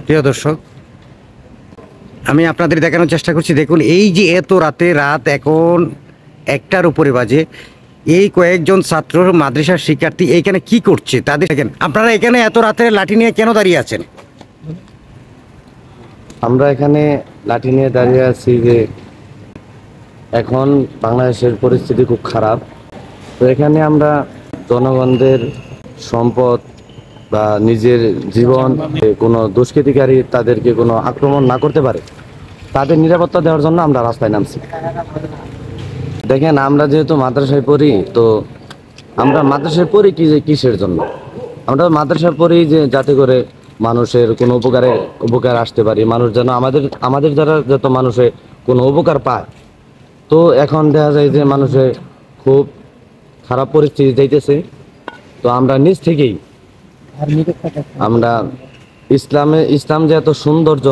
প্রিয় দর্শক, আমি আপনাদের দেখানোর চেষ্টা করছি। দেখুন, এই যে এত রাত এখন 1টার উপরে বাজে, এই কয়েকজন ছাত্র মাদ্রাসার শিক্ষার্থী এইখানে কি করছে তাদের দেখেন। আপনারা এখানে এত রাতে লাঠি নিয়ে কেন দাঁড়িয়ে আছেন? আমরা এখানে লাঠি নিয়ে দাঁড়িয়ে আছি যে এখন বাংলাদেশের পরিস্থিতি খুব খারাপ। তো এখানে আমরা জনগণদের সম্পদ বা নিজের জীবন কোনো দুষ্কৃতিকারী তাদেরকে কোনো আক্রমণ না করতে পারে, তাদের নিরাপত্তা দেওয়ার জন্য আমরা রাস্তায় নামছি। দেখেন, আমরা যেহেতু মাদ্রাসায় পড়ি, তো আমরা মাদ্রাসায় পড়ি কিসের জন্য? আমরা মাদ্রাসায় পড়ি যে যাতে করে মানুষের কোনো উপকার আসতে পারি, মানুষ যেন আমাদের দ্বারা যত মানুষের কোনো উপকার পায়। তো এখন দেখা যায় যে মানুষের খুব খারাপ পরিস্থিতি যাইতেছে। তো আমরা নিজ থেকেই আমরা ইসলাম যে এত সৌন্দর্য,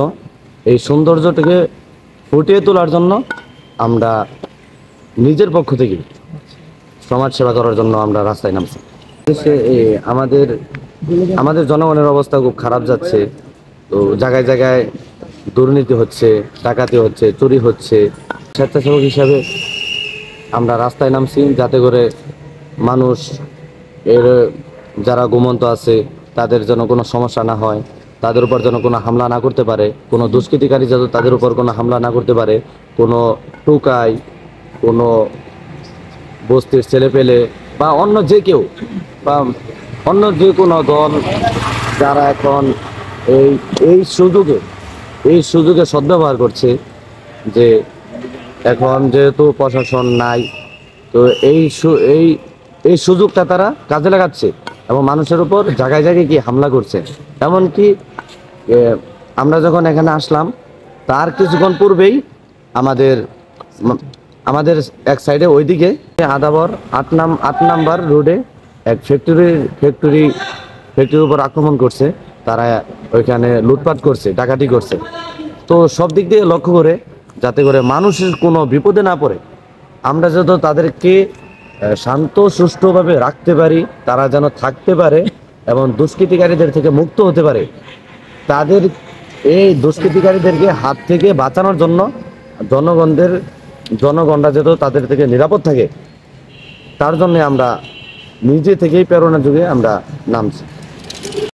এই সৌন্দর্যটাকে ফুটিয়ে তোলার জন্য আমরা নিজের পক্ষ থেকে সমাজ সেবা করার জন্য আমরা রাস্তায় নামছি। দেশে আমাদের আমাদের জনগণের অবস্থা খুব খারাপ যাচ্ছে। তো জায়গায় জায়গায় দুর্নীতি হচ্ছে, ডাকাতি হচ্ছে, চুরি হচ্ছে। স্বেচ্ছাসেবক হিসাবে আমরা রাস্তায় নামছি যাতে করে মানুষ এর যারা ঘুমন্ত আছে তাদের যেন কোনো সমস্যা না হয়, তাদের উপর যেন কোনো হামলা না করতে পারে, কোনো দুষ্কৃতিকারী যেন তাদের উপর কোনো হামলা না করতে পারে, কোনো টুকাই, কোনো বস্তির ছেলেপেলে বা অন্য যে কেউ বা অন্য যে কোনো দল যারা এখন এই এই সুযোগে সদ্ব্যবহার করছে, যে এখন যেহেতু প্রশাসন নাই, তো এই এই সুযোগটা তারা কাজে লাগাচ্ছে এবং মানুষের উপর জায়গায় জায়গায় কি হামলা করছে। এমনকি আমরা যখন এখানে আসলাম তার কিছুক্ষণ পূর্বেই আমাদের আমাদের এক সাইডে ওইদিকে আদাবর 8 নাম্বার রোডে এক ফ্যাক্টরির উপর আক্রমণ করছে। তারা ওইখানে লুটপাট করছে, ডাকাতি করছে। তো সব দিক দিয়ে লক্ষ্য করে যাতে করে মানুষের কোনো বিপদে না পড়ে, আমরা যত তাদেরকে শান্ত সুষ্ঠুভাবে রাখতে পারি, তারা যেন থাকতে পারে এবং দুষ্কৃতিকারীদের থেকে মুক্ত হতে পারে, তাদের এই দুষ্কৃতিকারীদেরকে হাত থেকে বাঁচানোর জন্য জনগণরা যেন তাদের থেকে নিরাপদ থাকে, তার জন্য আমরা নিজে থেকেই প্রেরণা যুগে আমরা নামছি।